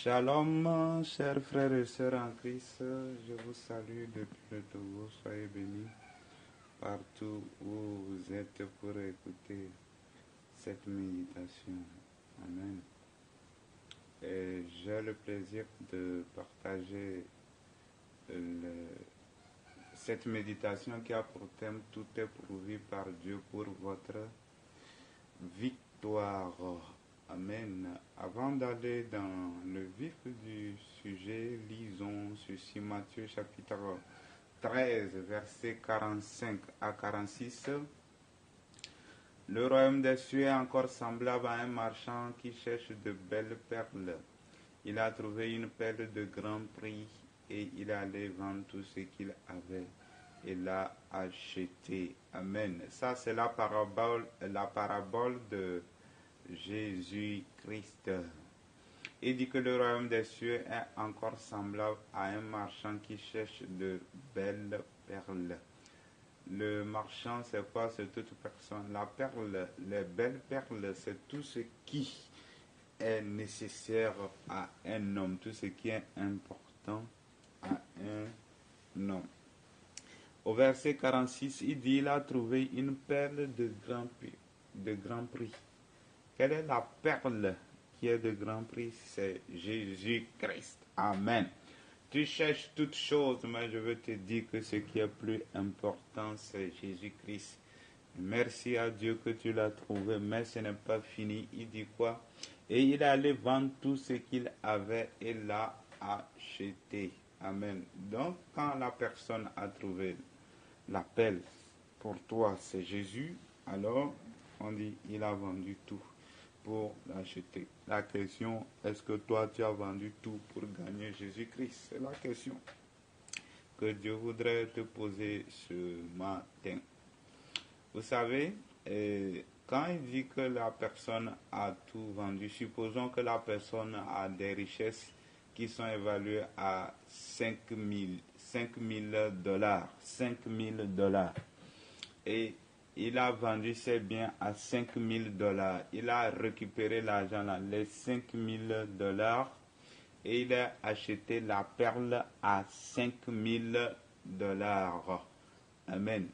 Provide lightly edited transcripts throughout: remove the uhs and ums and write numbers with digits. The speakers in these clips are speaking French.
Shalom, chers frères et sœurs en Christ, je vous salue depuis le Togo, soyez bénis partout où vous êtes pour écouter cette méditation. Amen. Et j'ai le plaisir de partager cette méditation qui a pour thème « Tout est pourvu par Dieu pour votre victoire ». Amen. Avant d'aller dans le vif du sujet, lisons ceci, Matthieu chapitre 13, versets 45 à 46. Le royaume des cieux est encore semblable à un marchand qui cherche de belles perles. Il a trouvé une perle de grand prix et il allait vendre tout ce qu'il avait et l'a acheté. Amen. Ça, c'est la parabole de Jésus-Christ. Il dit que le royaume des cieux est encore semblable à un marchand qui cherche de belles perles. Le marchand, c'est quoi? C'est toute personne. La perle, les belles perles, c'est tout ce qui est nécessaire à un homme, tout ce qui est important à un homme. Au verset 46, il dit, il a trouvé une perle de grand prix. Quelle est la perle qui est de grand prix? C'est Jésus-Christ. Amen. Tu cherches toutes choses, mais je veux te dire que ce qui est plus important, c'est Jésus-Christ. Merci à Dieu que tu l'as trouvé, mais ce n'est pas fini. Il dit quoi? Et il allait vendre tout ce qu'il avait et l'a acheté. Amen. Donc, quand la personne a trouvé l'appel pour toi, c'est Jésus, alors on dit, il a vendu tout pour l'acheter. La question, est-ce que toi tu as vendu tout pour gagner Jésus-Christ? C'est la question que Dieu voudrait te poser ce matin. Vous savez, quand il dit que la personne a tout vendu, supposons que la personne a des richesses qui sont évaluées à 5 000 dollars. Et il a vendu ses biens à 5 000 dollars. Il a récupéré l'argent, les 5 000 dollars, et il a acheté la perle à 5 000 dollars. Amen.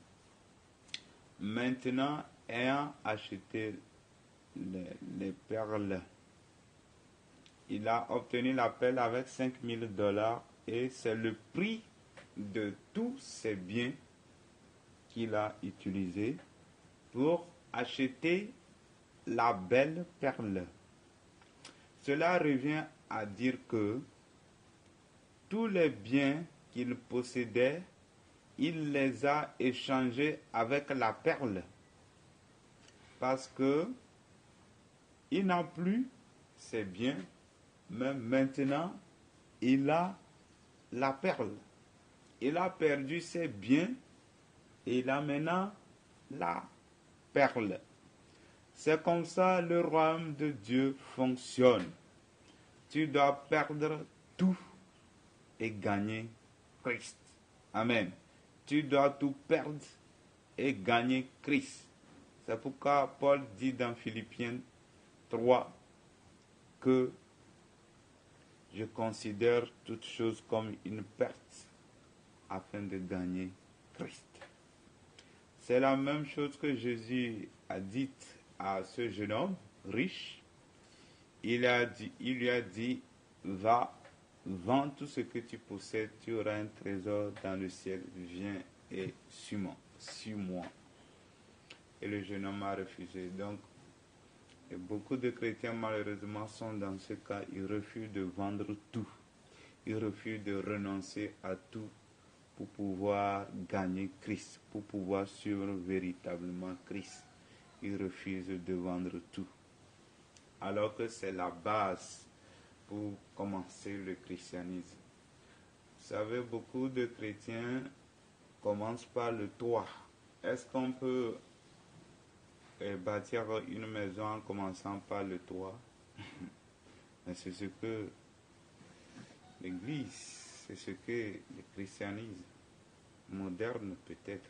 Maintenant, ayant acheté les perles, il a obtenu la perle avec 5 000 dollars et c'est le prix de tous ses biens qu'il a utilisé pour acheter la belle perle. Cela revient à dire que tous les biens qu'il possédait, il les a échangés avec la perle. Parce que il n'a plus ses biens, mais maintenant, il a la perle. Il a perdu ses biens et il a maintenant la perle. C'est comme ça le royaume de Dieu fonctionne. Tu dois perdre tout et gagner Christ. Amen. Tu dois tout perdre et gagner Christ. C'est pourquoi Paul dit dans Philippiens 3 que je considère toutes choses comme une perte afin de gagner Christ. C'est la même chose que Jésus a dit à ce jeune homme riche. Il lui a dit, va, vends tout ce que tu possèdes, tu auras un trésor dans le ciel, viens et suis-moi. Et le jeune homme a refusé. Donc, et beaucoup de chrétiens malheureusement sont dans ce cas, ils refusent de vendre tout. Ils refusent de renoncer à tout pour pouvoir gagner Christ, pour pouvoir suivre véritablement Christ. Ils refusent de vendre tout. Alors que c'est la base pour commencer le christianisme. Vous savez, beaucoup de chrétiens commencent par le toit. Est-ce qu'on peut bâtir une maison en commençant par le toit? Mais c'est ce que l'Église, c'est ce que le christianisme moderne peut-être.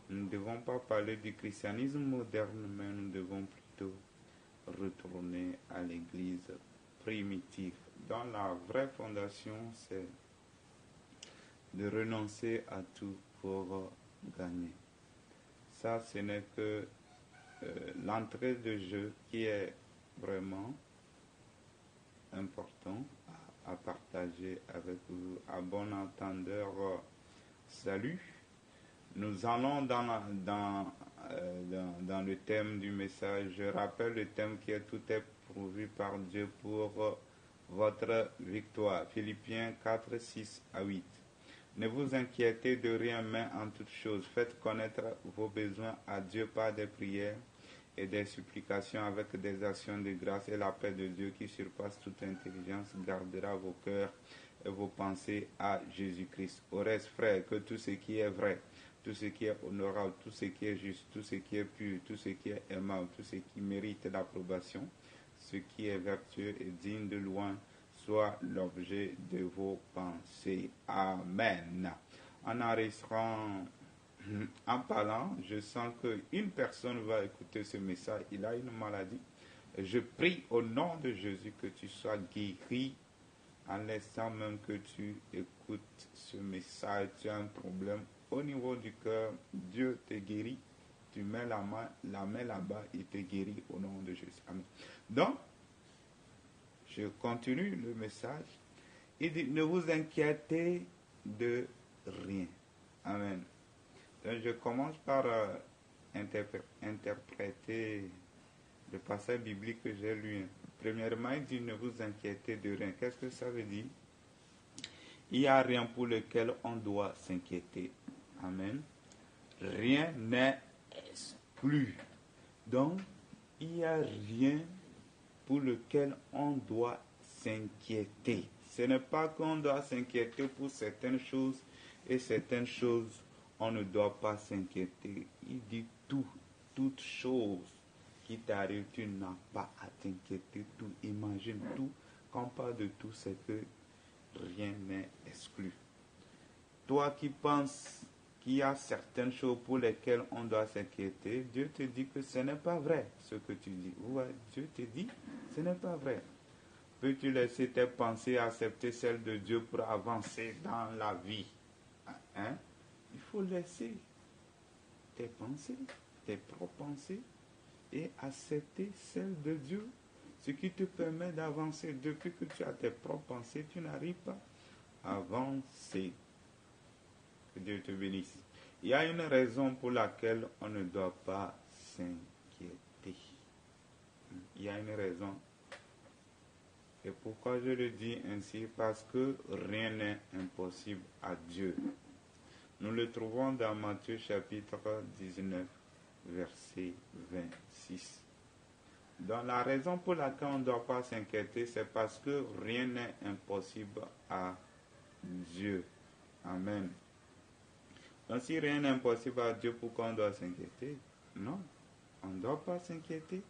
Nous ne devons pas parler du christianisme moderne, mais nous devons plutôt retourner à l'Église primitive. dans la vraie fondation, c'est de renoncer à tout pour gagner. Ça, ce n'est que l'entrée de jeu qui est vraiment important à partager avec vous. À bon entendeur, salut. Nous allons dans le thème du message. Je rappelle le thème qui est tout est pourvu par Dieu pour votre victoire. Philippiens 4, 6 à 8. Ne vous inquiétez de rien, mais en toute chose, faites connaître vos besoins à Dieu par des prières et des supplications avec des actions de grâce, et la paix de Dieu qui surpasse toute intelligence gardera vos cœurs et vos pensées à Jésus-Christ. Au reste, frère, que tout ce qui est vrai, tout ce qui est honorable, tout ce qui est juste, tout ce qui est pur, tout ce qui est aimable, tout ce qui mérite l'approbation, ce qui est vertueux et digne de louange, soit l'objet de vos pensées. Amen. En enregistrant, en parlant, je sens qu'une personne va écouter ce message. Il a une maladie. Je prie au nom de Jésus que tu sois guéri en l'instant même que tu écoutes ce message. Tu as un problème au niveau du cœur. Dieu te guérit. Tu mets la main là-bas, il te guérit au nom de Jésus. Amen. Donc, je continue le message. Il dit, ne vous inquiétez de rien. Amen. Donc, je commence par interpréter le passage biblique que j'ai lu. Premièrement, il dit, ne vous inquiétez de rien. Qu'est-ce que ça veut dire? Il n'y a rien pour lequel on doit s'inquiéter. Amen. Rien n'est exclu. Donc, il n'y a rien pour lequel on doit s'inquiéter. Ce n'est pas qu'on doit s'inquiéter pour certaines choses et certaines choses, on ne doit pas s'inquiéter. Il dit toute chose qui t'arrive, tu n'as pas à t'inquiéter. Tout, imagine tout. Quand on parle de tout, c'est que rien n'est exclu. Toi qui penses qu'il y a certaines choses pour lesquelles on doit s'inquiéter, Dieu te dit que ce n'est pas vrai ce que tu dis. Ouais, Dieu te dit, ce n'est pas vrai. Peux-tu laisser tes pensées accepter celles de Dieu pour avancer dans la vie? Hein? Il faut laisser tes pensées, tes propres pensées, et accepter celles de Dieu. Ce qui te permet d'avancer. Depuis que tu as tes propres pensées, tu n'arrives pas à avancer. Que Dieu te bénisse. Il y a une raison pour laquelle on ne doit pas s'inquiéter. Il y a une raison. Et pourquoi je le dis ainsi? Parce que rien n'est impossible à Dieu. Nous le trouvons dans Matthieu chapitre 19, verset 26. Donc la raison pour laquelle on ne doit pas s'inquiéter, c'est parce que rien n'est impossible à Dieu. Amen. Donc si rien n'est impossible à Dieu, pourquoi on doit s'inquiéter? Non, on ne doit pas s'inquiéter.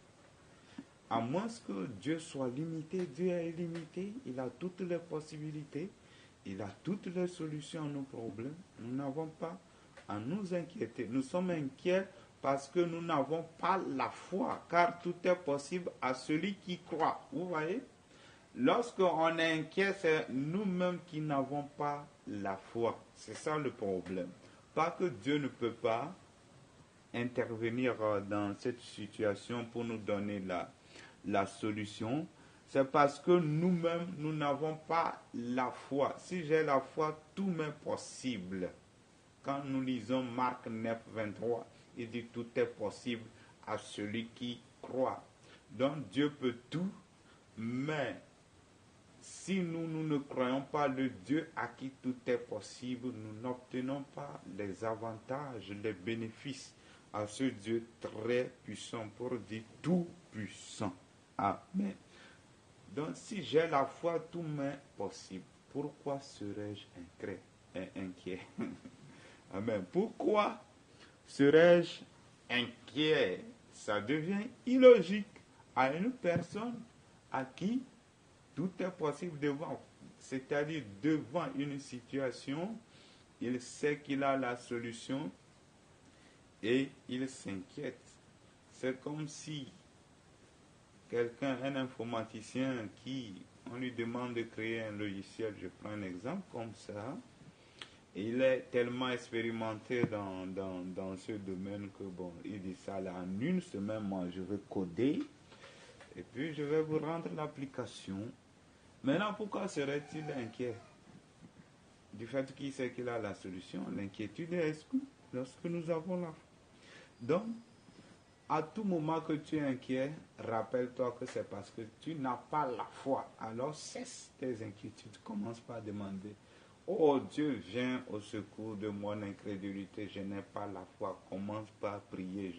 À moins que Dieu soit limité, Dieu est illimité, il a toutes les possibilités, il a toutes les solutions à nos problèmes. Nous n'avons pas à nous inquiéter. Nous sommes inquiets parce que nous n'avons pas la foi, car tout est possible à celui qui croit. Vous voyez? Lorsqu'on est inquiet, c'est nous-mêmes qui n'avons pas la foi. C'est ça le problème. Pas que Dieu ne peut pas intervenir dans cette situation pour nous donner la solution. C'est parce que nous-mêmes, nous n'avons pas la foi. Si j'ai la foi, tout m'est possible. Quand nous lisons Marc 9, 23, il dit tout est possible à celui qui croit. Donc Dieu peut tout, mais si nous ne croyons pas le Dieu à qui tout est possible, nous n'obtenons pas les avantages, les bénéfices à ce Dieu très puissant, pour dire tout puissant. Amen. Donc si j'ai la foi, tout m'est possible. Pourquoi serais-je inquiet? Amen. Pourquoi serais-je inquiet? Ça devient illogique à une personne à qui tout est possible devant. C'est-à-dire devant une situation, il sait qu'il a la solution et il s'inquiète. C'est comme si quelqu'un, un informaticien qui on lui demande de créer un logiciel, je prends un exemple comme ça, et il est tellement expérimenté dans ce domaine que, bon, il dit ça là, en une semaine, moi, je vais coder, et puis je vais vous rendre l'application. Maintenant, pourquoi serait-il inquiet? Du fait qu'il sait qu'il a la solution, l'inquiétude est exclue lorsque nous avons la foi. Donc, à tout moment que tu es inquiet, rappelle-toi que c'est parce que tu n'as pas la foi. Alors cesse tes inquiétudes. Commence par demander, oh Dieu, viens au secours de mon incrédulité. Je n'ai pas la foi. Commence par prier.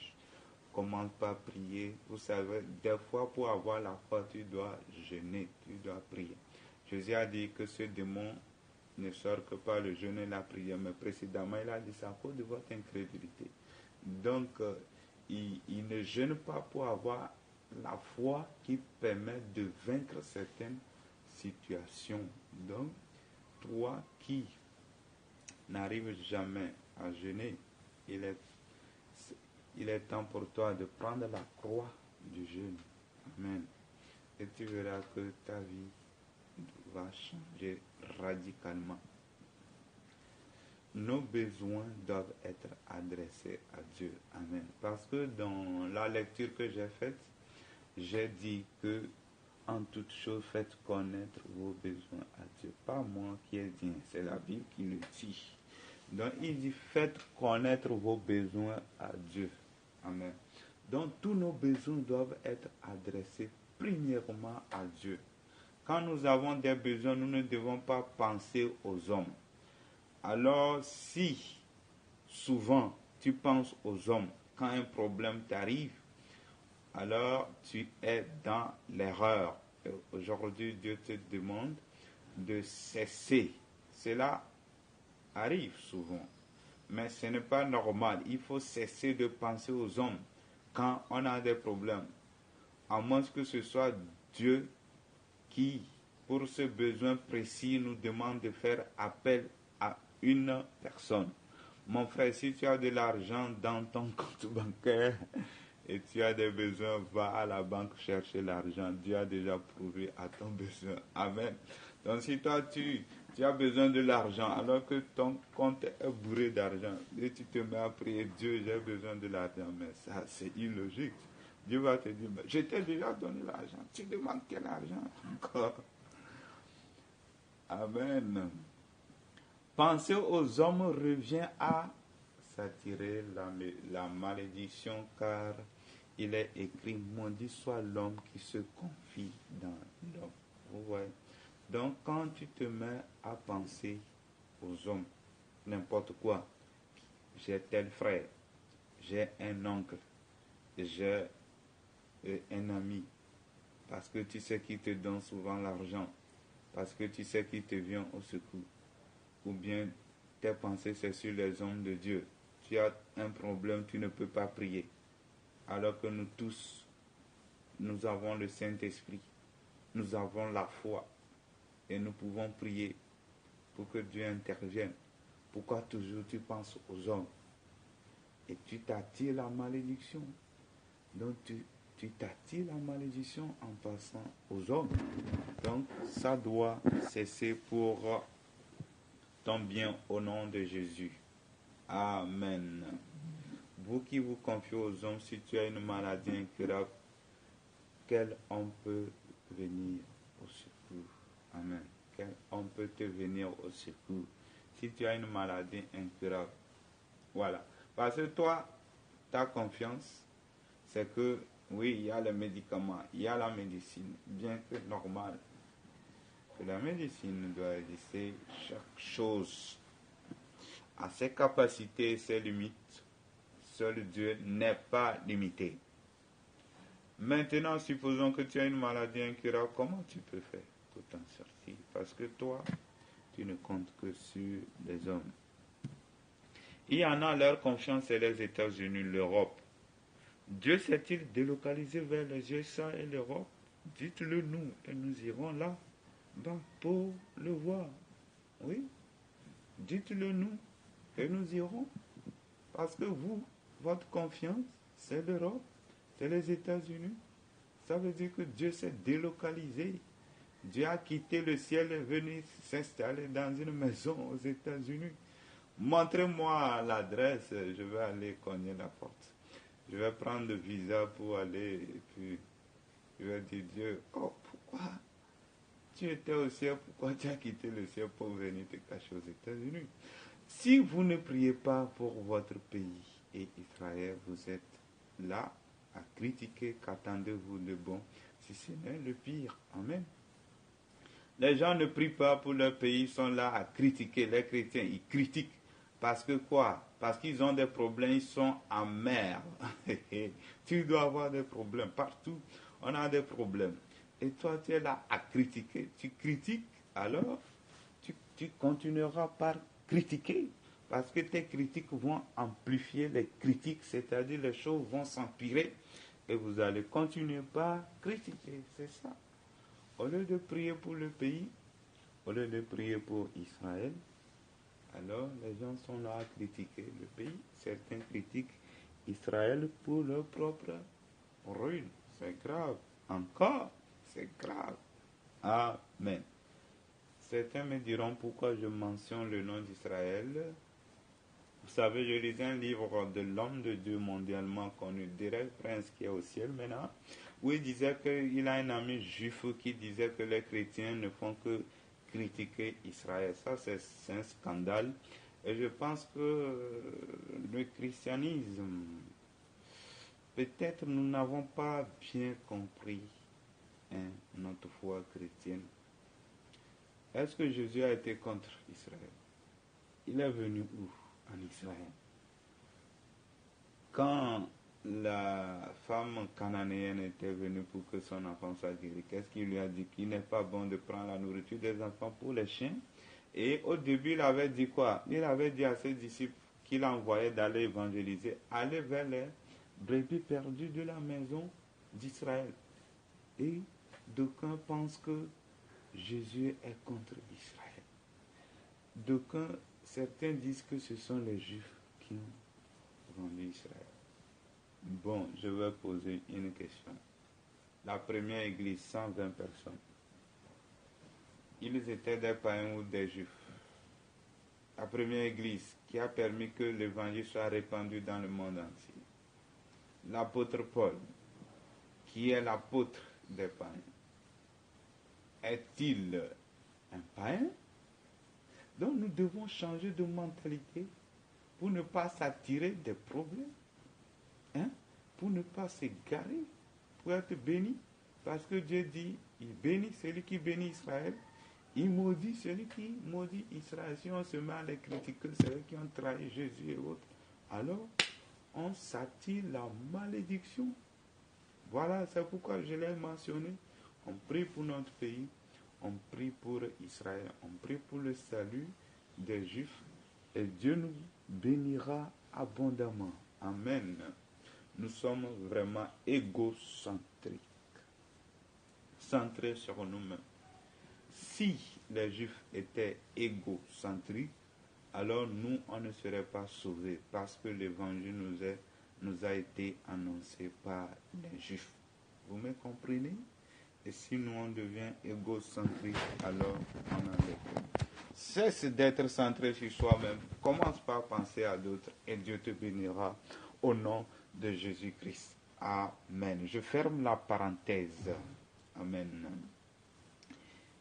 Commence par prier. Vous savez, des fois pour avoir la foi, tu dois jeûner, tu dois prier. Jésus a dit que ce démon ne sort que par le jeûne et la prière. Mais précédemment, il a dit ça à cause de votre incrédulité. Donc, il ne jeûne pas pour avoir la foi qui permet de vaincre certaines situations. Donc, toi qui n'arrives jamais à jeûner, il est temps pour toi de prendre la croix du jeûne. Amen. Et tu verras que ta vie va changer radicalement. Nos besoins doivent être adressés à Dieu. Amen. Parce que dans la lecture que j'ai faite, j'ai dit que en toute chose, faites connaître vos besoins à Dieu. Pas moi qui ai dit, c'est la Bible qui le dit. Donc il dit, faites connaître vos besoins à Dieu. Amen. Donc tous nos besoins doivent être adressés premièrement à Dieu. Quand nous avons des besoins, nous ne devons pas penser aux hommes. Alors, si souvent tu penses aux hommes quand un problème t'arrive, alors tu es dans l'erreur. Aujourd'hui, Dieu te demande de cesser. Cela arrive souvent, mais ce n'est pas normal. Il faut cesser de penser aux hommes quand on a des problèmes, à moins que ce soit Dieu qui, pour ce besoin précis, nous demande de faire appel à une personne. Mon frère, si tu as de l'argent dans ton compte bancaire et tu as des besoins, va à la banque chercher l'argent. Dieu a déjà prouvé à ton besoin. Amen. Donc si toi tu as besoin de l'argent alors que ton compte est bourré d'argent et tu te mets à prier, Dieu, j'ai besoin de l'argent, mais ça c'est illogique. Dieu va te dire, je t'ai déjà donné l'argent, tu demandes quel argent encore? Amen. Penser aux hommes revient à s'attirer la malédiction, car il est écrit, maudit soit l'homme qui se confie dans l'homme. Vous voyez? Donc quand tu te mets à penser aux hommes, n'importe quoi, j'ai tel frère, j'ai un oncle, j'ai un ami, parce que tu sais qu'il te donne souvent l'argent, parce que tu sais qu'il te vient au secours, ou bien tes pensées c'est sur les hommes de Dieu. Tu as un problème, tu ne peux pas prier, alors que nous tous, nous avons le Saint-Esprit, nous avons la foi, et nous pouvons prier pour que Dieu intervienne. Pourquoi toujours tu penses aux hommes et tu t'attires la malédiction? Donc tu t'attires la malédiction en passant aux hommes. Donc ça doit cesser pour ton bien au nom de Jésus. Amen. Vous qui vous confiez aux hommes, si tu as une maladie incurable, quel homme peut venir au secours? Amen. Quel homme peut te venir au secours si tu as une maladie incurable? Voilà. Parce que toi, ta confiance, c'est que, oui, il y a les médicaments, il y a la médecine, bien que normal, que la médecine doit exister, chaque chose a ses capacités et ses limites. Seul Dieu n'est pas limité. Maintenant, supposons que tu as une maladie incurable, comment tu peux faire pour t'en sortir? Parce que toi, tu ne comptes que sur les hommes. Il y en a, leur confiance, c'est les États-Unis, l'Europe. Dieu s'est-il délocalisé vers les USA et l'Europe? Dites-le nous et nous irons là-bas pour le voir. Oui, dites-le nous et nous irons. Parce que vous, votre confiance, c'est l'Europe, c'est les États-Unis. Ça veut dire que Dieu s'est délocalisé Dieu a quitté le ciel et est venu s'installer dans une maison aux États-Unis. Montrez-moi l'adresse, je vais aller cogner la porte. Je vais prendre le visa pour aller et puis je vais dire Dieu, oh pourquoi tu étais au ciel, pourquoi tu as quitté le ciel pour venir te cacher aux États-Unis? Si vous ne priez pas pour votre pays et Israël, vous êtes là à critiquer, qu'attendez-vous de bon, si ce n'est le pire. Amen. Les gens ne prient pas pour leur pays, ils sont là à critiquer. Les chrétiens, ils critiquent. Parce que quoi? Parce qu'ils ont des problèmes, ils sont en mer. Tu dois avoir des problèmes. Partout, on a des problèmes. Et toi, tu es là à critiquer. Tu critiques, alors tu continueras par critiquer. Parce que tes critiques vont amplifier les critiques, c'est-à-dire les choses vont s'empirer. Et vous allez continuer par critiquer. C'est ça. Au lieu de prier pour le pays, au lieu de prier pour Israël, alors les gens sont là à critiquer le pays. Certains critiquent Israël pour leur propre ruine. C'est grave. Encore, c'est grave. Amen. Certains me diront pourquoi je mentionne le nom d'Israël. Vous savez, je lisais un livre de l'homme de Dieu mondialement connu, Derek Prince, qui est au ciel maintenant, où il disait qu'il a un ami juif qui disait que les chrétiens ne font que critiquer Israël. Ça, c'est un scandale. Et je pense que le christianisme, peut-être nous n'avons pas bien compris notre foi chrétienne. Est-ce que Jésus a été contre Israël? Il est venu où? En Israël. Quand la femme cananéenne était venue pour que son enfant soit guéri, qu'est-ce qu'il lui a dit? Qu'il n'est pas bon de prendre la nourriture des enfants pour les chiens. Et au début, il avait dit quoi? Il avait dit à ses disciples qu'il envoyait d'aller évangéliser, aller vers les brebis perdues de la maison d'Israël. Et d'aucuns pensent que Jésus est contre Israël. Certains disent que ce sont les Juifs qui ont vendu Israël. Bon, je vais poser une question. La première église, 120 personnes. Ils étaient des païens ou des Juifs. La première église qui a permis que l'évangile soit répandu dans le monde entier. L'apôtre Paul, qui est l'apôtre des païens. Est-il un païen? Donc nous devons changer de mentalité pour ne pas s'attirer des problèmes, pour ne pas s'égarer, pour être béni. Parce que Dieu dit, il bénit celui qui bénit Israël, il maudit celui qui maudit Israël. Si on se met à les critiquer, ceux qui ont trahi Jésus et autres, alors on s'attire la malédiction. Voilà, c'est pourquoi je l'ai mentionné. On prie pour notre pays, on prie pour Israël, on prie pour le salut des Juifs et Dieu nous bénira abondamment. Amen. Nous sommes vraiment égocentriques, centrés sur nous-mêmes. Si les Juifs étaient égocentriques, alors nous, on ne serait pas sauvés parce que l'évangile nous a été annoncé par les Juifs. Vous me comprenez? Et si nous, on devient égocentrique, alors on a des problèmes. Cesse d'être centré sur soi-même. Commence par penser à d'autres et Dieu te bénira au nom de Jésus-Christ. Amen. Je ferme la parenthèse. Amen.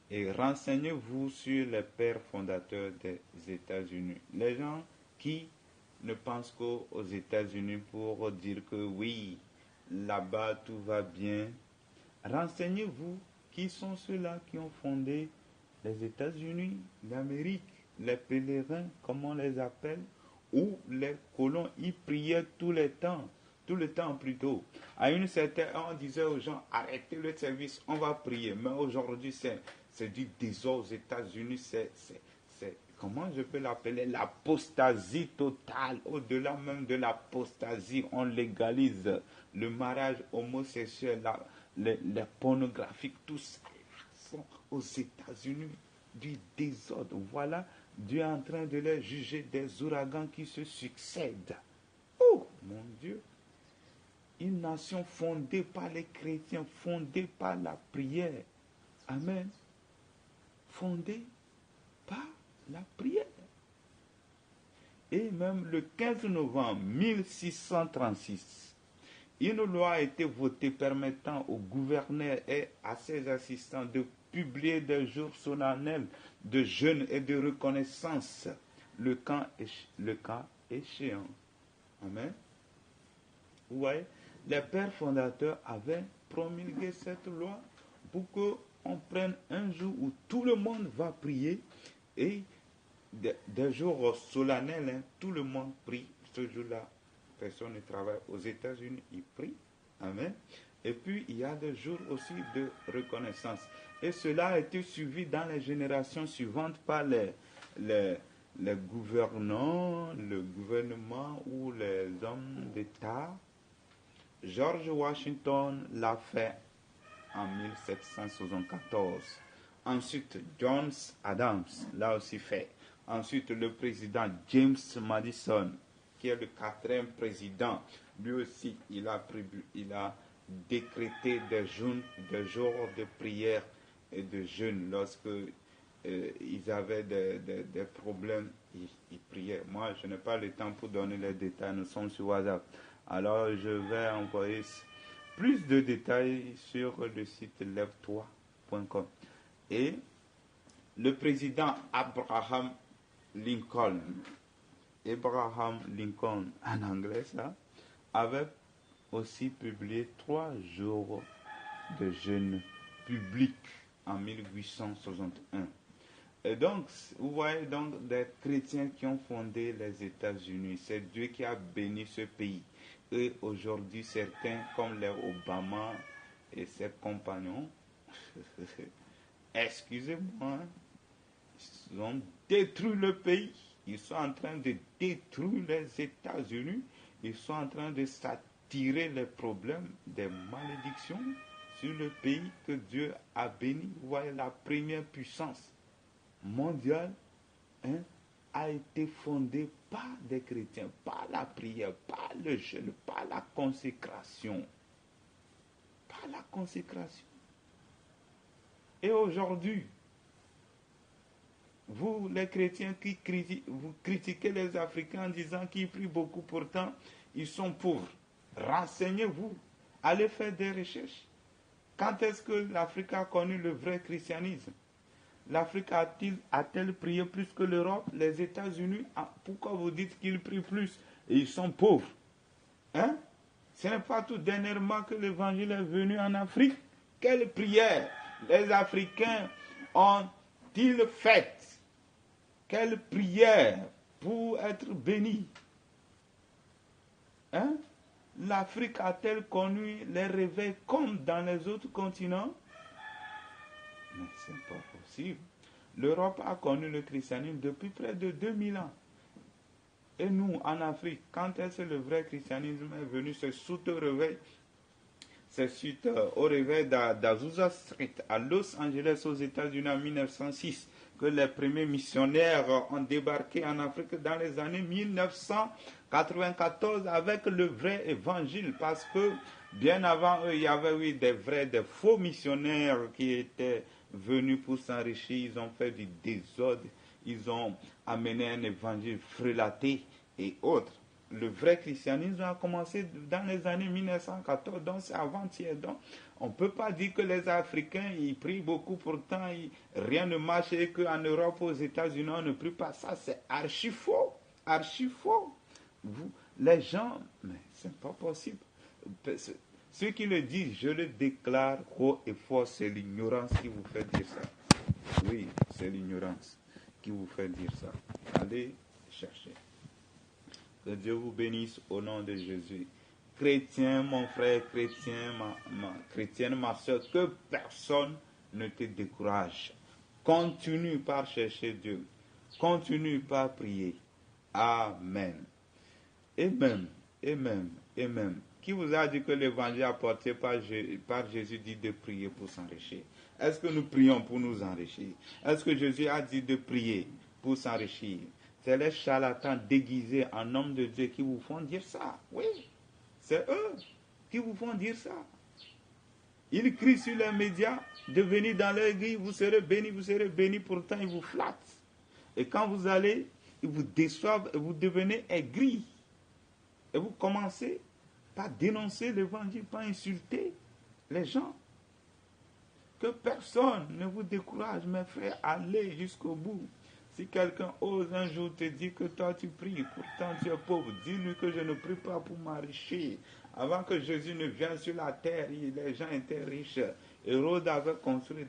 Et renseignez-vous sur les pères fondateurs des États-Unis. Les gens qui ne pensent qu'aux États-Unis pour dire que oui, là-bas tout va bien. Renseignez-vous qui sont ceux-là qui ont fondé les États-Unis d'Amérique, les pèlerins, comme on les appelle, ou les colons. Ils priaient tout le temps plutôt. À une certaine heure, on disait aux gens, arrêtez le service, on va prier. Mais aujourd'hui, c'est du désordre aux États-Unis, c'est comment je peux l'appeler, l'apostasie totale. Au-delà même de l'apostasie, on légalise le mariage homosexuel, les pornographiques, tout ça sont aux États-Unis du désordre. Voilà, Dieu est en train de les juger des ouragans qui se succèdent. Oh mon Dieu! Une nation fondée par les chrétiens, fondée par la prière. Amen. fondée par la prière. Et même le 15 novembre 1636, une loi a été votée permettant aux gouverneurs et à ses assistants de publier des jours solennels de jeûne et de reconnaissance, le cas échéant. Amen. Vous voyez, les pères fondateurs avaient promulgué cette loi pour qu'on prenne un jour où tout le monde va prier et des jours solennels, hein, tout le monde prie. Ce jour-là, personne ne travaille. Aux États-Unis, ils prient. Amen. Et puis, il y a des jours aussi de reconnaissance. Et cela a été suivi dans les générations suivantes par les gouvernants, le gouvernement ou les hommes d'État. George Washington l'a fait en 1774. Ensuite, John Adams l'a aussi fait. Ensuite, le président James Madison, qui est le 4e président, lui aussi, il a décrété des jours de prière et de jeûne. Lorsque ils avaient des problèmes, ils priaient. Moi, je n'ai pas le temps pour donner les détails, nous sommes sur WhatsApp. Alors, je vais envoyer plus de détails sur le site lève-toi.com. Et le président Abraham Lincoln en anglais, ça, avait aussi publié 3 jours de jeûne public en 1861. Et donc, vous voyez donc des chrétiens qui ont fondé les États-Unis. C'est Dieu qui a béni ce pays. Et aujourd'hui, certains, comme les Obama et ses compagnons, excusez-moi, ils ont détruit le pays. Ils sont en train de détruire les États-Unis. Ils sont en train de s'attirer les problèmes des malédictions sur le pays que Dieu a béni. Vous voyez, la première puissance mondiale, hein, a été fondée par des chrétiens, par la prière, par le jeûne, par la consécration. Par la consécration. Et aujourd'hui, vous, les chrétiens, vous critiquez les Africains en disant qu'ils prient beaucoup, pourtant ils sont pauvres. Renseignez-vous, allez faire des recherches. Quand est-ce que l'Afrique a connu le vrai christianisme? L'Afrique a-t-elle prié plus que l'Europe? Les États-Unis, pourquoi vous dites qu'ils prient plus et ils sont pauvres? Hein? Ce n'est pas tout dernièrement que l'évangile est venu en Afrique. Quelle prière les Africains ont-ils faites? Quelle prière pour être bénis? Hein? L'Afrique a-t-elle connu les réveils comme dans les autres continents? Mais ce n'est pas possible. L'Europe a connu le christianisme depuis près de 2000 ans. Et nous, en Afrique, quand est-ce que le vrai christianisme est venu? C'est suite au réveil. C'est suite au réveil d'Azusa Street à Los Angeles, aux États-Unis en 1906, que les premiers missionnaires ont débarqué en Afrique dans les années 1994 avec le vrai évangile. Parce que bien avant eux, il y avait des faux missionnaires qui étaient venus pour s'enrichir. Ils ont fait du désordre. Ils ont amené un évangile frelaté et autres. Le vrai christianisme a commencé dans les années 1914, donc c'est avant-hier. Donc, on ne peut pas dire que les Africains, ils prient beaucoup, pourtant rien ne marche et qu'en Europe, aux États-Unis, on ne prie pas. Ça, c'est archi faux. Archi faux. Les gens, mais c'est pas possible. Ceux qui le disent, je le déclare haut et fort, c'est l'ignorance qui vous fait dire ça. Oui, c'est l'ignorance qui vous fait dire ça. Allez chercher. Que Dieu vous bénisse au nom de Jésus. Chrétien, mon frère, chrétienne, ma soeur, que personne ne te décourage. Continue par chercher Dieu. Continue par prier. Amen. Et même. Qui vous a dit que l'évangile apporté par Jésus dit de prier pour s'enrichir? Est-ce que nous prions pour nous enrichir? Est-ce que Jésus a dit de prier pour s'enrichir? C'est les charlatans déguisés en hommes de Dieu qui vous font dire ça. Oui, c'est eux qui vous font dire ça. Ils crient sur les médias de venir dans leur église, vous serez bénis, pourtant ils vous flattent. Et quand vous allez, ils vous déçoivent et vous devenez aigris. Et vous commencez par dénoncer l'évangile, par insulter les gens. Que personne ne vous décourage, mes frères, allez jusqu'au bout. Si quelqu'un ose un jour te dire que toi tu pries, pourtant tu es pauvre, dis-lui que je ne prie pas pour m'enrichir. Avant que Jésus ne vienne sur la terre, les gens étaient riches. Hérode avait construit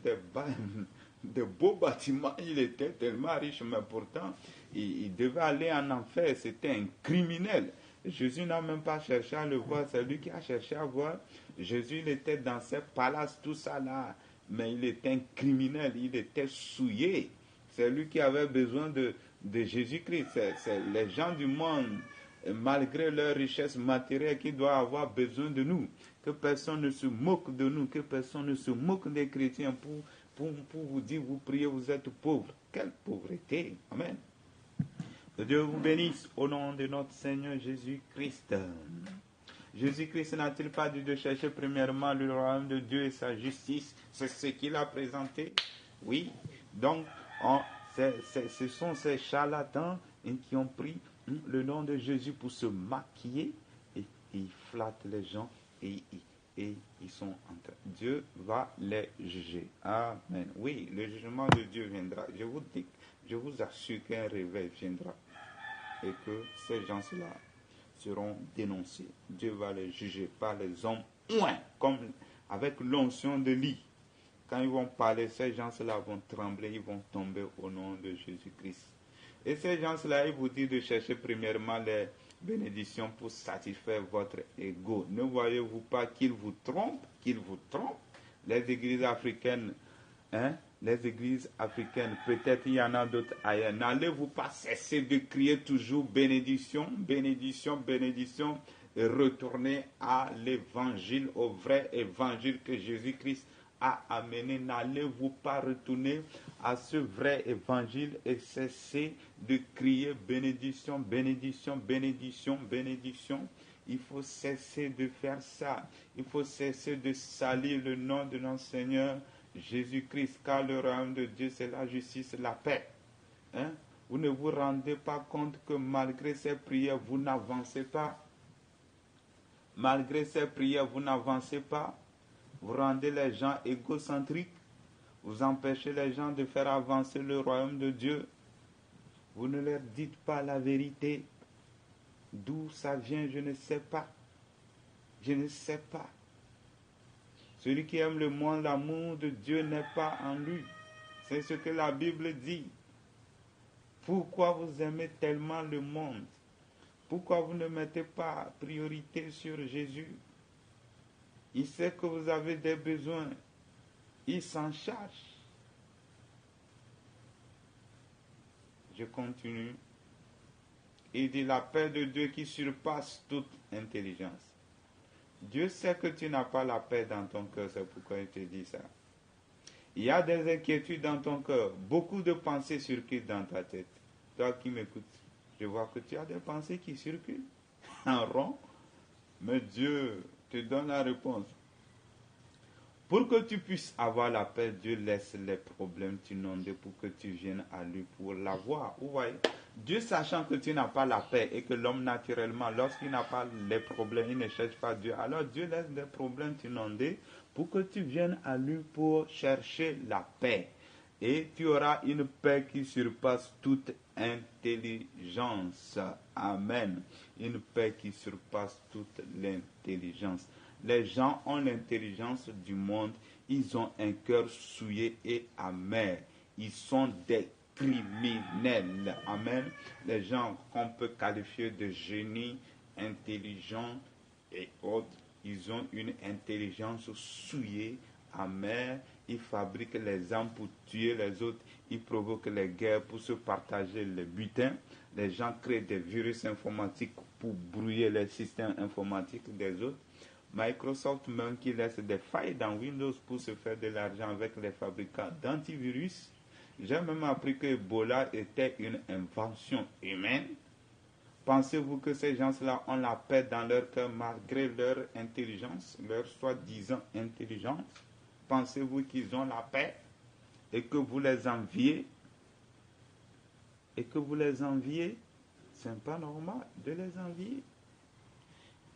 des beaux bâtiments, il était tellement riche, mais pourtant il devait aller en enfer, c'était un criminel. Jésus n'a même pas cherché à le voir, c'est lui qui a cherché à voir. Jésus, il était dans ses palaces, tout ça là, mais il était un criminel, il était souillé. C'est lui qui avait besoin de Jésus-Christ. C'est les gens du monde, malgré leur richesse matérielle, qui doivent avoir besoin de nous. Que personne ne se moque de nous, que personne ne se moque des chrétiens pour vous dire, vous priez, vous êtes pauvres. Quelle pauvreté. Amen. Que Dieu vous bénisse au nom de notre Seigneur Jésus-Christ. Jésus-Christ n'a-t-il pas dit de chercher premièrement le royaume de Dieu et sa justice? C'est ce qu'il a présenté. Oui. Donc, ce sont ces charlatans qui ont pris le nom de Jésus pour se maquiller et ils flattent les gens et ils sont en train. Dieu va les juger. Amen. Oui, le jugement de Dieu viendra. Je vous assure qu'un réveil viendra et que ces gens-là seront dénoncés. Dieu va les juger par les hommes, comme avec l'onction de lit. Quand ils vont parler, ces gens-là vont trembler, ils vont tomber au nom de Jésus-Christ. Et ces gens-là, ils vous disent de chercher premièrement les bénédictions pour satisfaire votre ego. Ne voyez-vous pas qu'ils vous trompent? Les églises africaines, peut-être il y en a d'autres ailleurs. N'allez-vous pas cesser de crier toujours bénédiction, bénédiction, bénédiction, et retourner à l'évangile, au vrai évangile que Jésus-Christ a amené. N'allez-vous pas retourner à ce vrai évangile et cesser de crier bénédiction, bénédiction, bénédiction, bénédiction. Il faut cesser de faire ça. Il faut cesser de salir le nom de notre Seigneur Jésus-Christ, car le royaume de Dieu, c'est la justice et la paix. Vous ne vous rendez pas compte que malgré ces prières, vous n'avancez pas. Malgré ces prières, vous n'avancez pas. Vous rendez les gens égocentriques. Vous empêchez les gens de faire avancer le royaume de Dieu. Vous ne leur dites pas la vérité. D'où ça vient, je ne sais pas. Je ne sais pas. Celui qui aime le monde, l'amour de Dieu n'est pas en lui. C'est ce que la Bible dit. Pourquoi vous aimez tellement le monde? Pourquoi vous ne mettez pas priorité sur Jésus? Il sait que vous avez des besoins. Il s'en charge. Je continue. Il dit la paix de Dieu qui surpasse toute intelligence. Dieu sait que tu n'as pas la paix dans ton cœur, c'est pourquoi il te dit ça. Il y a des inquiétudes dans ton cœur, beaucoup de pensées circulent dans ta tête. Toi qui m'écoutes, je vois que tu as des pensées qui circulent en rond, mais Dieu te donne la réponse. Pour que tu puisses avoir la paix, Dieu laisse les problèmes t'inonder pour que tu viennes à lui pour l'avoir. Vous voyez, Dieu sachant que tu n'as pas la paix et que l'homme naturellement, lorsqu'il n'a pas les problèmes, il ne cherche pas Dieu. Alors Dieu laisse les problèmes t'inonder pour que tu viennes à lui pour chercher la paix. Et tu auras une paix qui surpasse toute intelligence. Amen. Une paix qui surpasse toute l'intelligence. Les gens ont l'intelligence du monde. Ils ont un cœur souillé et amer. Ils sont des criminels. Amen. Les gens qu'on peut qualifier de génies, intelligents et autres, ils ont une intelligence souillée, amère. Ils fabriquent les armes pour tuer les autres. Ils provoquent les guerres pour se partager les butins. Les gens créent des virus informatiques pour brouiller les systèmes informatiques des autres. Microsoft même qui laisse des failles dans Windows pour se faire de l'argent avec les fabricants d'antivirus. J'ai même appris que Ebola était une invention humaine Pensez-vous que ces gens-là ont la paix dans leur cœur malgré leur intelligence, leur soi-disant intelligence? Pensez-vous qu'ils ont la paix et que vous les enviez? Et que vous les enviez? Ce n'est pas normal de les envier.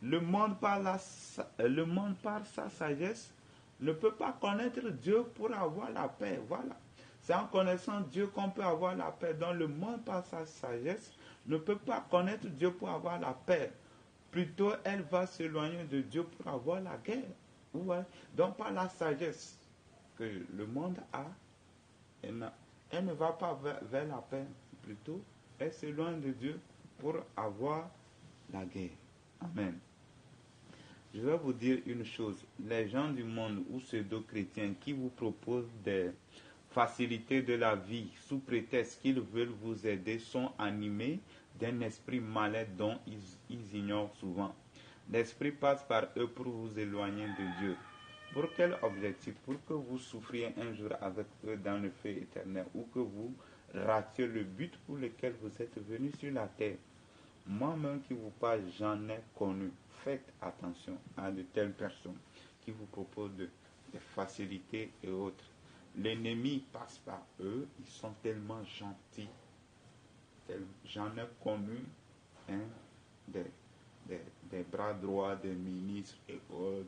Le monde par sa sagesse ne peut pas connaître Dieu pour avoir la paix. Voilà. C'est en connaissant Dieu qu'on peut avoir la paix. Donc le monde par sa sagesse ne peut pas connaître Dieu pour avoir la paix. Plutôt, elle va s'éloigner de Dieu pour avoir la guerre. Ouais. Donc par la sagesse que le monde a, elle ne va pas vers la paix. Plutôt, elle s'éloigne de Dieu pour avoir la guerre. Amen. Je vais vous dire une chose. Les gens du monde ou pseudo-chrétiens qui vous proposent des facilités de la vie sous prétexte qu'ils veulent vous aider sont animés d'un esprit malin dont ils ignorent souvent. L'esprit passe par eux pour vous éloigner de Dieu. Pour quel objectif? Pour que vous souffriez un jour avec eux dans le feu éternel ou que vous ratiez le but pour lequel vous êtes venus sur la terre. Moi-même qui vous parle, j'en ai connu. Faites attention à de telles personnes qui vous proposent des facilités et autres. L'ennemi passe par eux, ils sont tellement gentils. J'en ai connu des bras droits des ministres et autres.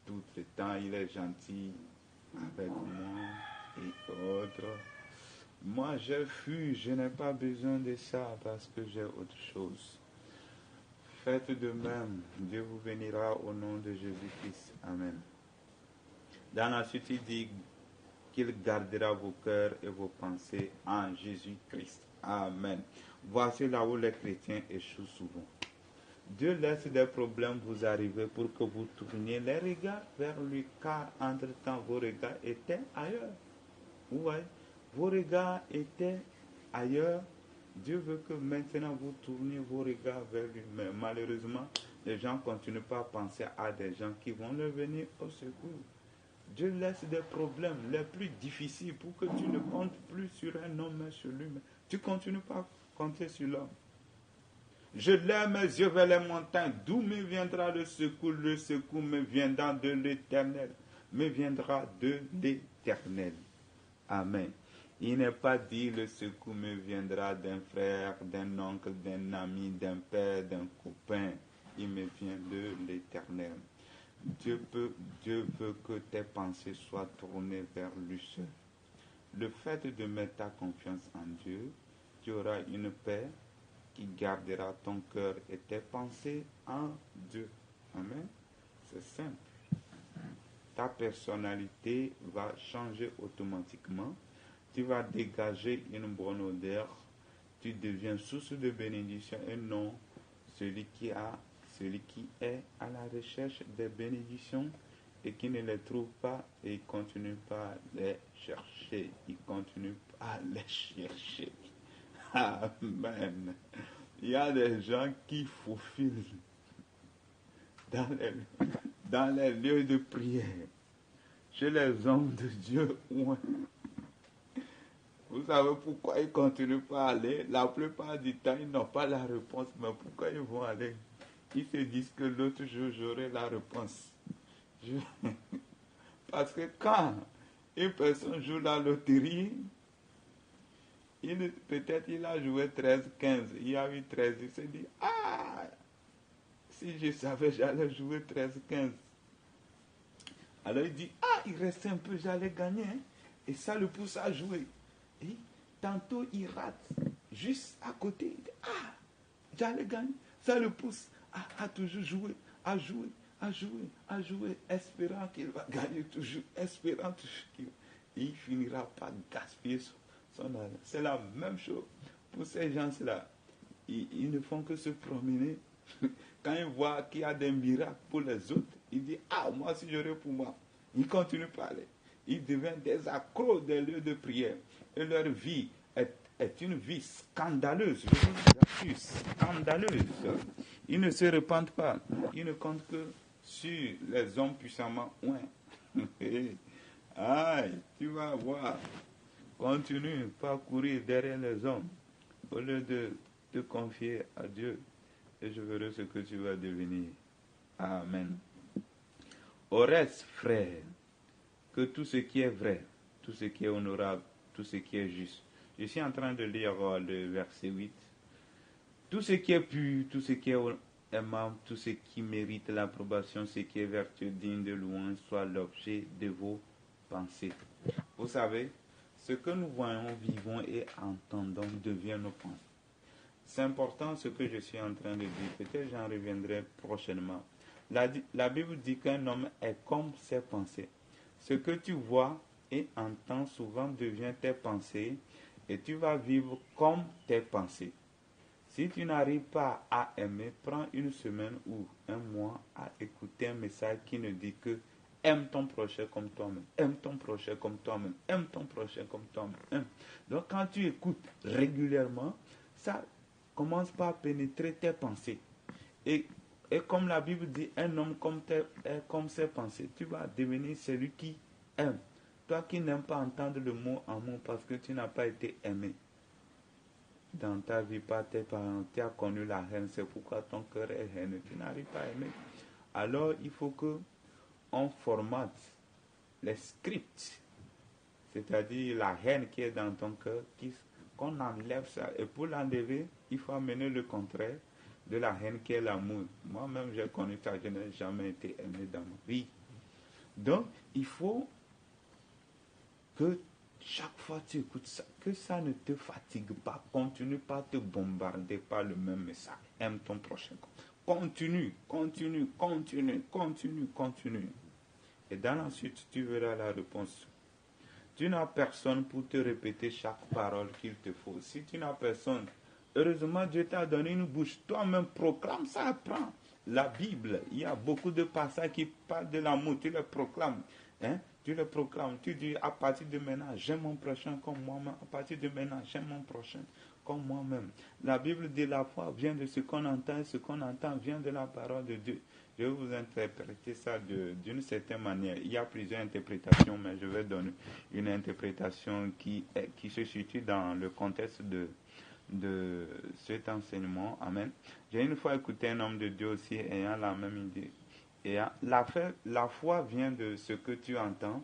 Tout le temps, il est gentil avec moi et autres. Moi, j'ai fui, je n'ai pas besoin de ça parce que j'ai autre chose. Faites de même, Dieu vous bénira au nom de Jésus-Christ. Amen. Dans la suite, il dit qu'il gardera vos cœurs et vos pensées en Jésus-Christ. Amen. Voici là où les chrétiens échouent souvent. Dieu laisse des problèmes vous arriver pour que vous tourniez les regards vers lui, car entre-temps vos regards étaient ailleurs. Ouais, vos regards étaient ailleurs. Dieu veut que maintenant vous tourniez vos regards vers lui. Mais malheureusement, les gens ne continuent pas à penser à des gens qui vont leur venir au secours. Dieu laisse des problèmes les plus difficiles pour que tu ne comptes plus sur un homme, mais sur lui. Mais tu ne continues pas à compter sur l'homme. Je lève mes yeux vers les montagnes. D'où me viendra le secours? Le secours me viendra de l'Éternel. Me viendra de l'Éternel. Amen. Il n'est pas dit le secours me viendra d'un frère, d'un oncle, d'un ami, d'un père, d'un copain. Il me vient de l'Éternel. Dieu veut que tes pensées soient tournées vers lui seul. Le fait de mettre ta confiance en Dieu, tu auras une paix qui gardera ton cœur et tes pensées en Dieu. Amen. C'est simple. Ta personnalité va changer automatiquement. Tu vas dégager une bonne odeur. Tu deviens source de bénédiction et non celui qui est à la recherche des bénédictions et qui ne les trouve pas et il continue pas à les chercher. Il continue pas à les chercher. Amen. Il y a des gens qui faufilent dans les lieux de prière. Chez les hommes de Dieu, ouais. Vous savez pourquoi ils ne continuent pas à aller? La plupart du temps, ils n'ont pas la réponse. Mais pourquoi ils vont aller? Ils se disent que l'autre jour, j'aurai la réponse. Parce que quand une personne joue la loterie, peut-être il a joué 13, 15, il a eu 13, il se dit, ah, si je savais, j'allais jouer 13, 15. Alors il dit, ah, il reste un peu, j'allais gagner. Hein. Et ça le pousse à jouer. Et tantôt il rate, juste à côté, il dit, ah, j'allais gagner. Ça le pousse à toujours jouer, à jouer, à jouer, à jouer, espérant qu'il va gagner toujours, espérant toujours qu'il va. Il finira par gaspiller son argent. C'est la même chose pour ces gens-là. Ils ne font que se promener. Quand ils voient qu'il y a des miracles pour les autres, ils disent, ah, moi si j'aurais pour moi. Ils continuent à parler. Ils deviennent des accros des lieux de prière. Et leur vie est une vie scandaleuse. Je vous assure, scandaleuse. Ils ne se repentent pas. Ils ne comptent que sur les hommes puissamment. Ouais. Aïe, tu vas voir. Continue pas courir derrière les hommes. Au lieu de te confier à Dieu et je verrai ce que tu vas devenir. Amen. Au reste, frère, que tout ce qui est vrai, tout ce qui est honorable, tout ce qui est juste. Je suis en train de lire le verset 8. Tout ce qui est pur, tout ce qui est aimable, tout ce qui mérite l'approbation, ce qui est vertueux, digne de louange, soit l'objet de vos pensées. Vous savez, ce que nous voyons, vivons et entendons devient nos pensées. C'est important ce que je suis en train de dire. Peut-être j'en reviendrai prochainement. La Bible dit qu'un homme est comme ses pensées. Ce que tu vois et entends souvent devient tes pensées et tu vas vivre comme tes pensées. Si tu n'arrives pas à aimer, prends une semaine ou un mois à écouter un message qui ne dit que aime ton prochain comme toi-même, aime ton prochain comme toi-même, aime ton prochain comme toi-même. Donc quand tu écoutes régulièrement, ça commence par pénétrer tes pensées. Et comme la Bible dit, un homme comme ses pensées, tu vas devenir celui qui aime. Toi qui n'aimes pas entendre le mot amour parce que tu n'as pas été aimé dans ta vie par tes parents, tu as connu la haine, c'est pourquoi ton cœur est haineux, tu n'arrives pas à aimer. Alors il faut que on formate les scripts, c'est-à-dire la haine qui est dans ton cœur, qu'on enlève ça. Et pour l'enlever, il faut amener le contraire de la haine qui est l'amour. Moi-même, j'ai connu ça, je n'ai jamais été aimé dans ma vie. Donc, il faut que chaque fois que tu écoutes ça, que ça ne te fatigue pas. Continue pas à te bombarder par le même message. Aime ton prochain. Continue, continue, continue, continue, continue. Et dans la suite, tu verras la réponse. Tu n'as personne pour te répéter chaque parole qu'il te faut. Si tu n'as personne, heureusement Dieu t'a donné une bouche. Toi-même proclame ça, apprends. La Bible, il y a beaucoup de passages qui parlent de l'amour. Tu les proclames. Hein? Tu le proclames. Tu dis à partir de maintenant, j'aime mon prochain comme moi-même. À partir de maintenant, j'aime mon prochain comme moi-même. La Bible dit la foi vient de ce qu'on entend et ce qu'on entend vient de la parole de Dieu. Je vais vous interpréter ça d'une certaine manière. Il y a plusieurs interprétations, mais je vais donner une interprétation qui se situe dans le contexte de cet enseignement. Amen. J'ai une fois écouté un homme de Dieu aussi ayant la même idée. Et la foi vient de ce que tu entends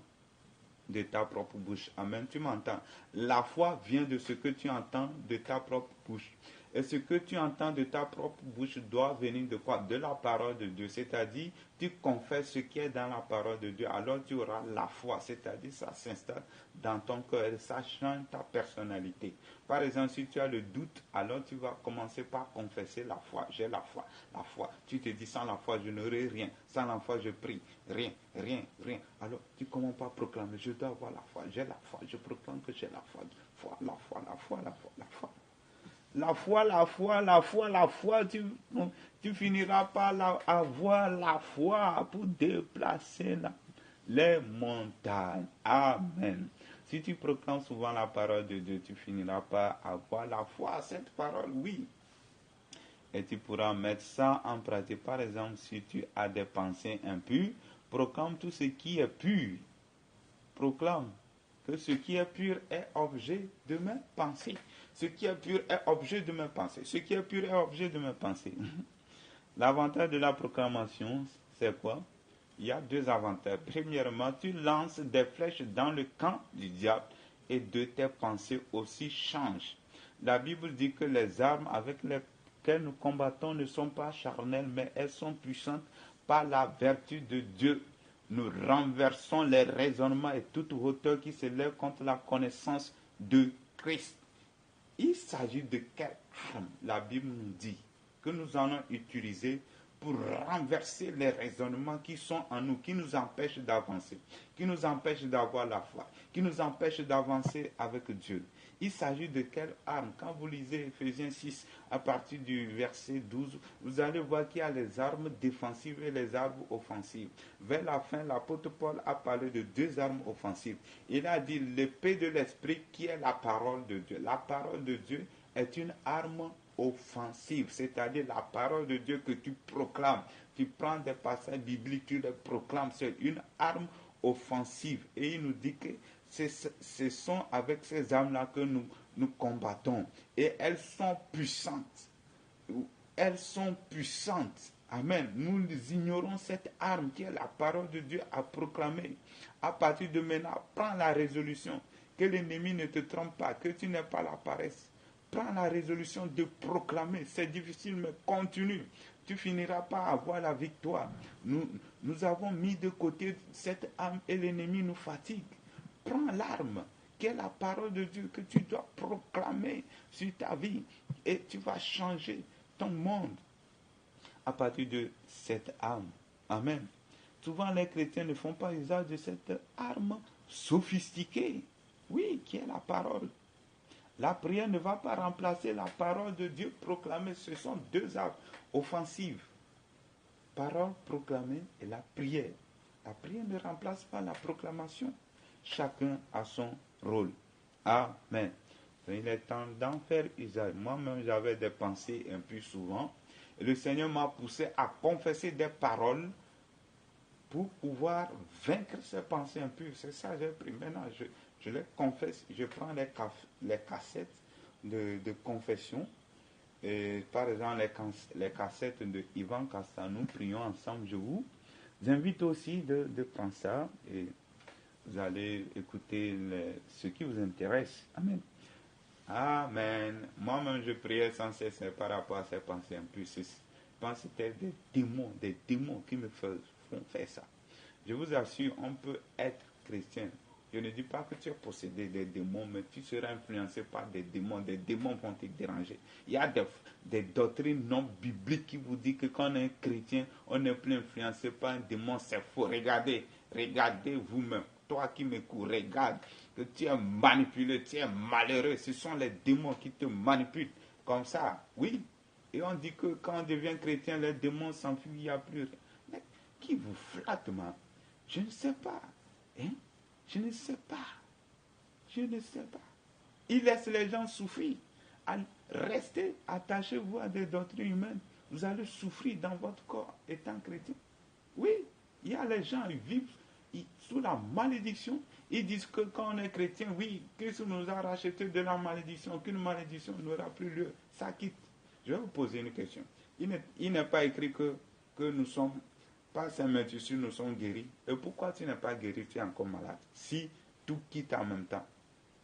de ta propre bouche. Amen. Tu m'entends? La foi vient de ce que tu entends de ta propre bouche. Et ce que tu entends de ta propre bouche doit venir de quoi? De la parole de Dieu. C'est-à-dire, tu confesses ce qui est dans la parole de Dieu. Alors tu auras la foi. C'est-à-dire, ça s'installe dans ton cœur et ça change ta personnalité. Par exemple, si tu as le doute, alors tu vas commencer par confesser la foi. J'ai la foi, la foi. Tu te dis, sans la foi, je n'aurai rien. Sans la foi, je prie. Rien, rien, rien. Alors, tu commences par proclamer, je dois avoir la foi. J'ai la foi. Je proclame que j'ai la foi. Foi, la foi, la foi, la foi, la foi. La foi, la foi, la foi, la foi, tu finiras par avoir la foi pour déplacer les montagnes. Amen. Si tu proclames souvent la parole de Dieu, tu finiras par avoir la foi à cette parole, oui. Et tu pourras mettre ça en pratique. Par exemple, si tu as des pensées impures, proclame tout ce qui est pur. Proclame que ce qui est pur est objet de mes pensées. Ce qui est pur est objet de mes pensées. Ce qui est pur est objet de mes pensées. L'avantage de la proclamation, c'est quoi? Il y a deux avantages. Premièrement, tu lances des flèches dans le camp du diable et de tes pensées aussi changent. La Bible dit que les armes avec lesquelles nous combattons ne sont pas charnelles, mais elles sont puissantes par la vertu de Dieu. Nous renversons les raisonnements et toute hauteur qui se lève contre la connaissance de Christ. Il s'agit de quelle arme? La Bible nous dit que nous allons utiliser pour renverser les raisonnements qui sont en nous, qui nous empêchent d'avancer, qui nous empêchent d'avoir la foi, qui nous empêchent d'avancer avec Dieu. Il s'agit de quelle arme? Quand vous lisez Ephésiens 6, à partir du verset 12, vous allez voir qu'il y a les armes défensives et les armes offensives. Vers la fin, l'apôtre Paul a parlé de deux armes offensives. Il a dit l'épée de l'esprit qui est la parole de Dieu. La parole de Dieu est une arme offensive, c'est-à-dire la parole de Dieu que tu proclames. Tu prends des passages bibliques, tu les proclames. C'est une arme offensive. Et il nous dit que ce sont avec ces armes-là que nous nous combattons. Et elles sont puissantes. Elles sont puissantes. Amen. Nous ignorons cette arme qui est la parole de Dieu à proclamer. À partir de maintenant, prends la résolution. Que l'ennemi ne te trompe pas, que tu n'aies pas la paresse. Prends la résolution de proclamer. C'est difficile, mais continue. Tu finiras par avoir la victoire. Nous avons mis de côté cette arme et l'ennemi nous fatigue. Prends l'arme, qui est la parole de Dieu, que tu dois proclamer sur ta vie. Et tu vas changer ton monde à partir de cette arme. Amen. Souvent, les chrétiens ne font pas usage de cette arme sophistiquée. Oui, qui est la parole. La prière ne va pas remplacer la parole de Dieu proclamée. Ce sont deux armes offensives. Parole proclamée et la prière. La prière ne remplace pas la proclamation. Chacun a son rôle. Amen. Il est temps d'en faire usage. Moi-même, j'avais des pensées un peu souvent. Et le Seigneur m'a poussé à confesser des paroles pour pouvoir vaincre ces pensées impures. C'est ça que j'ai pris. Maintenant, je les confesse. Je prends les cassettes de confession. Et par exemple, les cassettes de Ivan Castanou, prions ensemble. Je vous invite aussi de prendre ça. Et vous allez écouter ce qui vous intéresse. Amen. Amen. Moi-même, je priais sans cesse par rapport à ces pensées impures. Je pense que c'était des démons qui me font faire ça. Je vous assure, on peut être chrétien. Je ne dis pas que tu es possédé des démons, mais tu seras influencé par des démons. Des démons vont te déranger. Il y a des doctrines non bibliques qui vous disent que quand on est chrétien, on n'est plus influencé par un démon. C'est faux. Regardez vous-même. Toi qui m'écoutes, regarde que tu es manipulé, tu es malheureux. Ce sont les démons qui te manipulent. Comme ça, oui. Et on dit que quand on devient chrétien, les démons s'enfuient, il n'y a plus rien. Mais qui vous flatte, man? Je ne sais pas. Hein? Je ne sais pas. Je ne sais pas. Il laisse les gens souffrir. Restez, attachez-vous à des doctrines humaines. Vous allez souffrir dans votre corps étant chrétien. Oui, il y a les gens, ils vivent sous la malédiction. Ils disent que quand on est chrétien, oui, Christ nous a racheté de la malédiction, qu'une malédiction n'aura plus lieu. Ça quitte. Je vais vous poser une question. Il n'est pas écrit que nous sommes, par Saint-Matthieu, nous sommes guéris. Et pourquoi tu n'es pas guéri, tu es encore malade? Si tout quitte en même temps.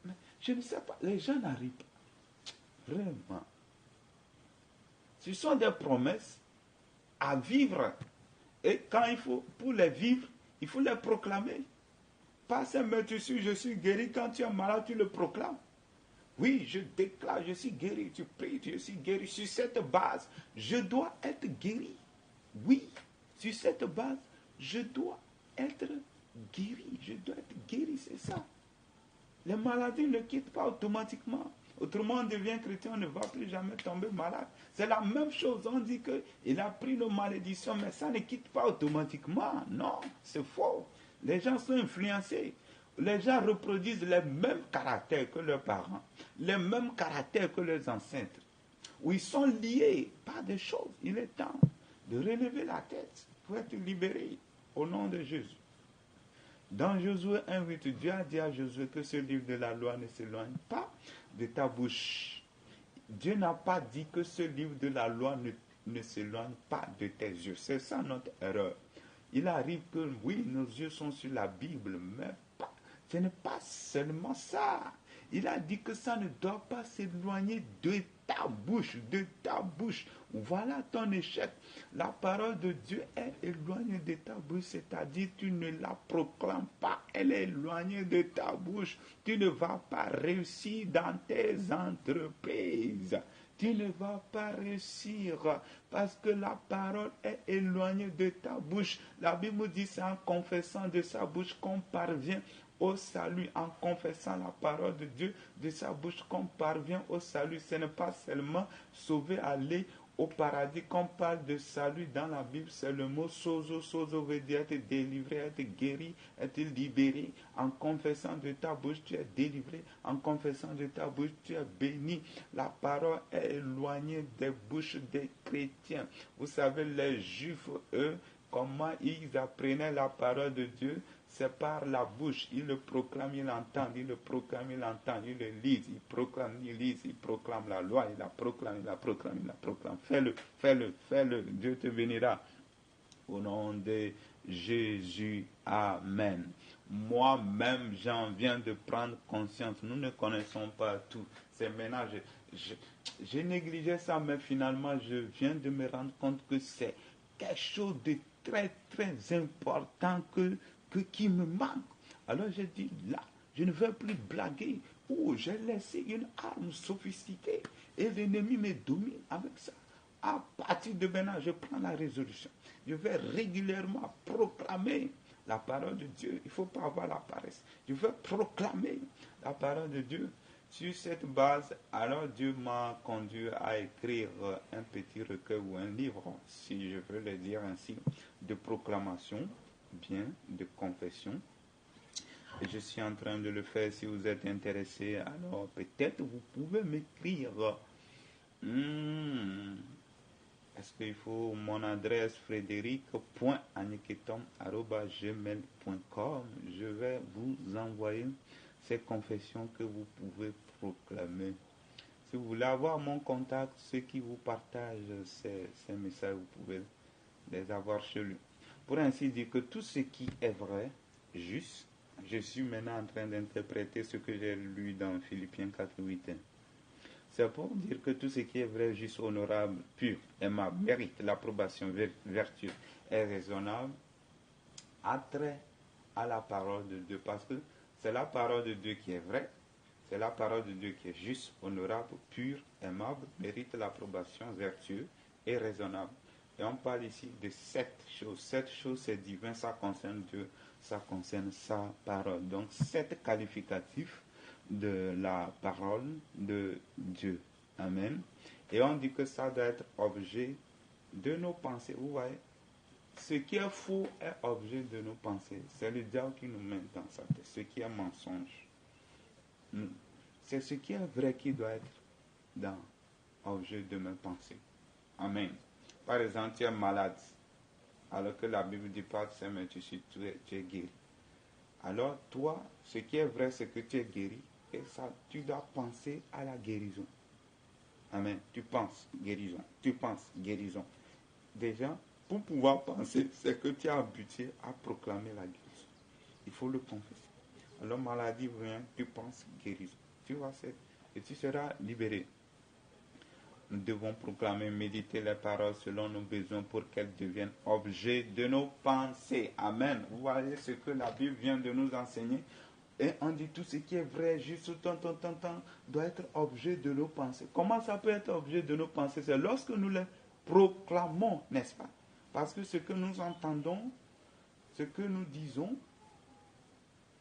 Mais je ne sais pas, les gens n'arrivent pas. Vraiment. Ce sont des promesses à vivre. Et quand il faut, pour les vivre, il faut les proclamer. Pas Saint-Matthieu, je suis guéri. Quand tu es malade, tu le proclames. Oui, je déclare, je suis guéri. Tu pries, je suis guéri. Sur cette base, je dois être guéri. Oui, sur cette base, je dois être guéri. Je dois être guéri, c'est ça. Les maladies ne quittent pas automatiquement. Autrement, on devient chrétien, on ne va plus jamais tomber malade. C'est la même chose. On dit qu'il a pris nos malédictions, mais ça ne quitte pas automatiquement. Non, c'est faux. Les gens sont influencés. Les gens reproduisent les mêmes caractères que leurs parents, les mêmes caractères que leurs ancêtres. Où ils sont liés par des choses. Il est temps de relever la tête pour être libéré au nom de Jésus. Dans Josué 1:8, Dieu a dit à Josué que ce livre de la loi ne s'éloigne pas de ta bouche. Dieu n'a pas dit que ce livre de la loi ne s'éloigne pas de tes yeux. C'est ça notre erreur. Il arrive que, oui, nos yeux sont sur la Bible, mais ce n'est pas seulement ça. Il a dit que ça ne doit pas s'éloigner de ta bouche, de ta bouche. Voilà ton échec. La parole de Dieu est éloignée de ta bouche, c'est-à-dire tu ne la proclames pas. Elle est éloignée de ta bouche. Tu ne vas pas réussir dans tes entreprises. Tu ne vas pas réussir parce que la parole est éloignée de ta bouche. La Bible dit c'est en confessant de sa bouche qu'on parvient au salut, en confessant la parole de Dieu de sa bouche qu'on parvient au salut. Ce n'est pas seulement sauver, aller au paradis qu'on parle de salut dans la Bible, c'est le mot sozo. Sozo veut dire être délivré, être guéri, être libéré. En confessant de ta bouche, tu es délivré. En confessant de ta bouche, tu es béni. La parole est éloignée des bouches des chrétiens. Vous savez, les Juifs, eux, comment ils apprenaient la parole de Dieu? c'est par la bouche. Il le proclame, il entend, il le proclame, il entend, il le lise, il proclame, il lise, il proclame la loi, il la proclame, il la proclame, il la proclame. Fais-le, fais-le, fais-le. Dieu te bénira. Au nom de Jésus, amen. Moi-même, j'en viens de prendre conscience. Nous ne connaissons pas tout. C'est maintenant, j'ai négligé ça, mais finalement, je viens de me rendre compte que c'est quelque chose de très, très important qui me manque. Alors j'ai dit, là, je ne vais plus blaguer. Oh, j'ai laissé une arme sophistiquée et l'ennemi me domine avec ça. À partir de maintenant, je prends la résolution. Je vais régulièrement proclamer la parole de Dieu. Il ne faut pas avoir la paresse. Je vais proclamer la parole de Dieu. Sur cette base, alors Dieu m'a conduit à écrire un petit recueil ou un livre, si je veux le dire ainsi, de proclamation, bien, de confession. Et je suis en train de le faire. Si vous êtes intéressé, alors peut-être vous pouvez m'écrire. Est-ce qu'il faut mon adresse frédéric.aniketom@gmail.com. Je vais vous envoyer ces confessions que vous pouvez proclamer. Si vous voulez avoir mon contact, ceux qui vous partagent ces messages, vous pouvez les avoir chez lui. Pour ainsi dire que tout ce qui est vrai, juste, je suis maintenant en train d'interpréter ce que j'ai lu dans Philippiens 4:8. C'est pour dire que tout ce qui est vrai, juste, honorable, pur, aimable, mérite l'approbation, vertueux et raisonnable, a trait à la parole de Dieu. Parce que c'est la parole de Dieu qui est vraie, c'est la parole de Dieu qui est juste, honorable, pur, aimable, mérite l'approbation, vertueux et raisonnable. Et on parle ici de 7 choses. 7 choses, c'est divin, ça concerne Dieu, ça concerne sa parole. Donc 7 qualificatifs de la parole de Dieu. Amen. Et on dit que ça doit être objet de nos pensées. Vous voyez, ce qui est faux est objet de nos pensées. C'est le diable qui nous met dans sa tête. Ce qui est mensonge, c'est ce qui est vrai qui doit être dans objet de mes pensées. Amen. Par exemple, tu es malade, alors que la Bible dit pas ça, mais tu es guéri. Alors toi, ce qui est vrai, c'est que tu es guéri. Et ça, tu dois penser à la guérison. Amen. Tu penses guérison. Tu penses guérison. Déjà, pour pouvoir penser, c'est que tu as habitué à proclamer la guérison. Il faut le confesser. Alors, maladie vient, tu penses guérison. Tu vois, et tu seras libéré. Nous devons proclamer, méditer les paroles selon nos besoins pour qu'elles deviennent objet de nos pensées. Amen. Vous voyez ce que la Bible vient de nous enseigner. Et on dit tout ce qui est vrai, juste, doit être objet de nos pensées. Comment ça peut être objet de nos pensées? C'est lorsque nous les proclamons, n'est-ce pas? Parce que ce que nous entendons, ce que nous disons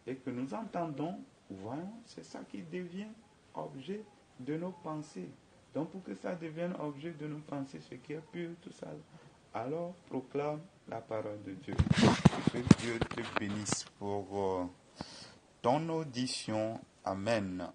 et que nous entendons, voyons, c'est ça qui devient objet de nos pensées. Donc pour que ça devienne objet de nos pensées, ce qui est pur, tout ça, alors proclame la parole de Dieu. Que Dieu te bénisse pour ton audition. Amen.